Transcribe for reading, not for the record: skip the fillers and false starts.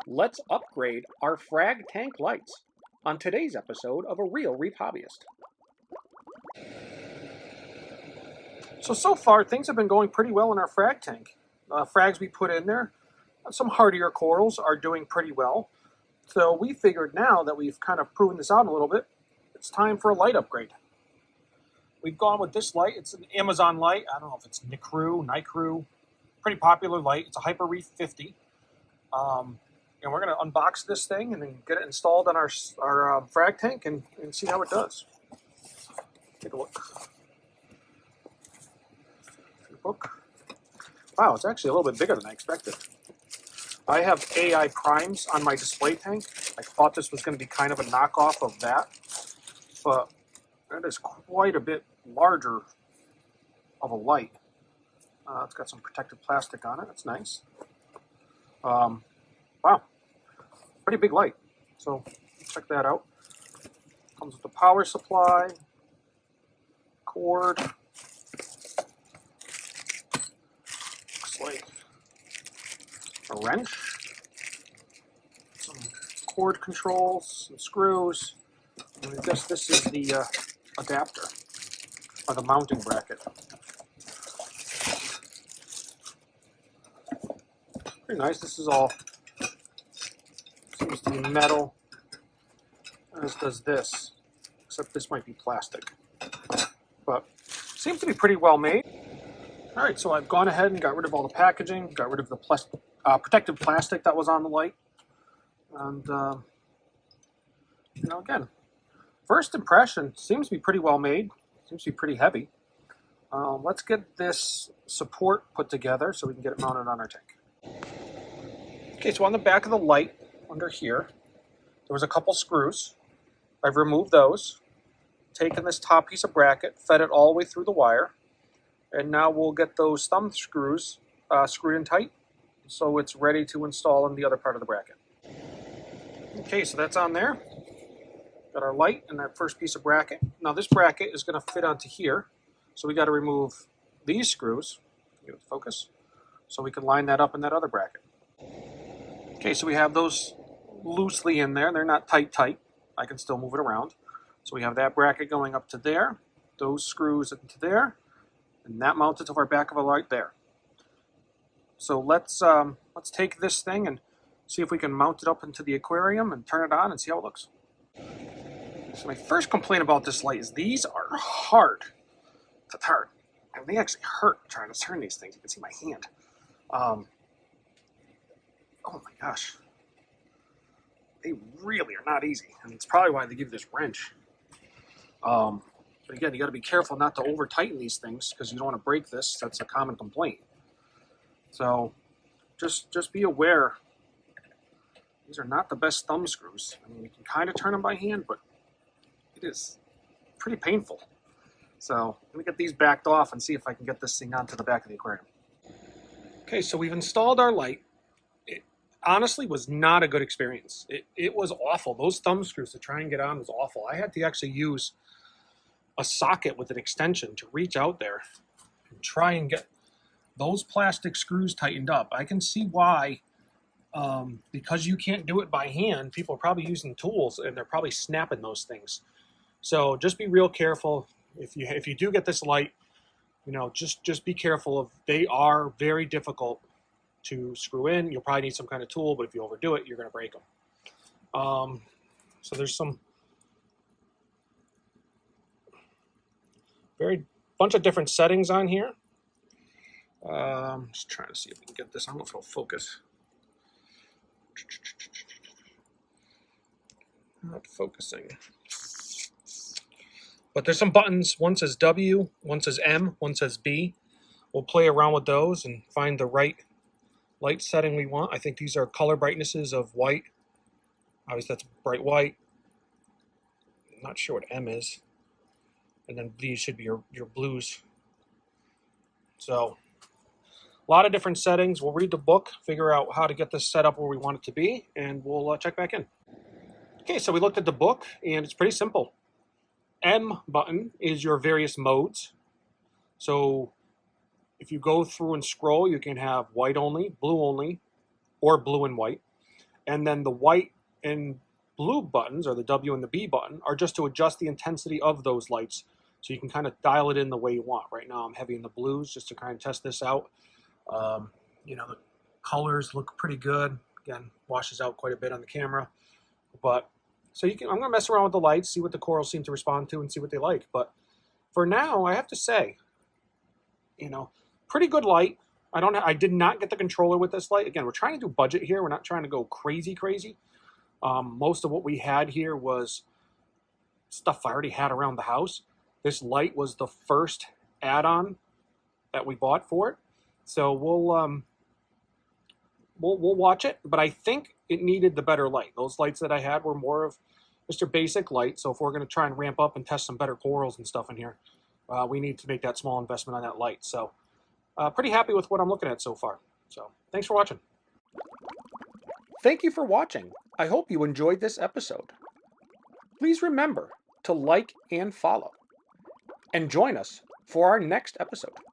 Let's upgrade our Frag tank lights on today's episode of A Real Reef Hobbyist. So far, things have been going pretty well in our Frag tank. Frags we put in there, some hardier corals are doing pretty well. So we figured now that we've kind of proven this out a little bit, it's time for a light upgrade. We've gone with this light. It's an Amazon light. I don't know if it's Nicrew, pretty popular light. It's a HyperReef 50. And we're going to unbox this thing and then get it installed on our frag tank and see how it does. Take a look. Book. Wow, it's actually a little bit bigger than I expected. I have AI primes on my display tank. I thought this was going to be kind of a knockoff of that, but that is quite a bit larger of a light. It's got some protective plastic on it. That's nice. Wow, pretty big light. So check that out. Comes with a power supply, cord. Looks like a wrench, some cord controls, some screws, and I guess this is the adapter, or the mounting bracket. Pretty nice. This is all, seems to be metal, as does this, except this might be plastic, but seems to be pretty well made. All right, so I've gone ahead and got rid of all the packaging, got rid of the protective plastic that was on the light, and again, first impression seems to be pretty well made. Seems to be pretty heavy. Let's get this support put together so we can get it mounted on our tank. Okay, so on the back of the light, under here, there was a couple screws. I've removed those, taken this top piece of bracket, fed it all the way through the wire, and now we'll get those thumb screws screwed in tight so it's ready to install in the other part of the bracket. Okay, so that's on there. Got our light and that first piece of bracket. Now this bracket is going to fit onto here, so we got to remove these screws. Get it to focus, so we can line that up in that other bracket. Okay, so we have those loosely in there. They're not tight. I can still move it around. So we have that bracket going up to there, those screws into there, and that mounted to our back of a light there. So let's take this thing and see if we can mount it up into the aquarium and turn it on and see how it looks. So my first complaint about this light is these are hard to turn. And they actually hurt trying to turn these things. You can see my hand. Oh my gosh. They really are not easy. And it's probably why they give this wrench. But again, you got to be careful not to over tighten these things because you don't want to break this. That's a common complaint. So just be aware. These are not the best thumb screws. I mean, you can kind of turn them by hand, but it is pretty painful. So let me get these backed off and see if I can get this thing onto the back of the aquarium. Okay, so we've installed our light. It honestly was not a good experience. It was awful. Those thumb screws to try and get on was awful. I had to actually use a socket with an extension to reach out there and try and get those plastic screws tightened up. I can see why, because you can't do it by hand, people are probably using tools and they're probably snapping those things. So just be real careful. If you do get this light, just be careful of, they are very difficult to screw in. You'll probably need some kind of tool, but if you overdo it, you're going to break them. So there's some bunch of different settings on here. Just trying to see if we can get this. I don't know if it'll focus. Not focusing. But there's some buttons. One says W, one says M, one says B. We'll play around with those and find the right light setting we want. I think these are color brightnesses of white. Obviously that's bright white. I'm not sure what M is. And then these should be your blues. So a lot of different settings. We'll read the book, figure out how to get this set up where we want it to be, and we'll check back in. Okay, so we looked at the book, and it's pretty simple. M button is your various modes. So if you go through and scroll, you can have white only, blue only, or blue and white. And then the white and blue buttons, or the W and the B button, are just to adjust the intensity of those lights. So you can kind of dial it in the way you want. Right now I'm heavy in the blues just to kind of test this out. The colors look pretty good. Again, washes out quite a bit on the camera. But so I'm going to mess around with the lights, see what the corals seem to respond to, and see what they like. But for now, I have to say, pretty good light. I did not get the controller with this light. Again, we're trying to do budget here. We're not trying to go crazy. Most of what we had here was stuff I already had around the house. This light was the first add-on that we bought for it. So we'll watch it, but I think it needed the better light. Those lights that I had were more of Mr. Basic light. So if we're going to try and ramp up and test some better corals and stuff in here, we need to make that small investment on that light. So pretty happy with what I'm looking at so far. So thanks for watching. Thank you for watching. I hope you enjoyed this episode. Please remember to like and follow, and join us for our next episode.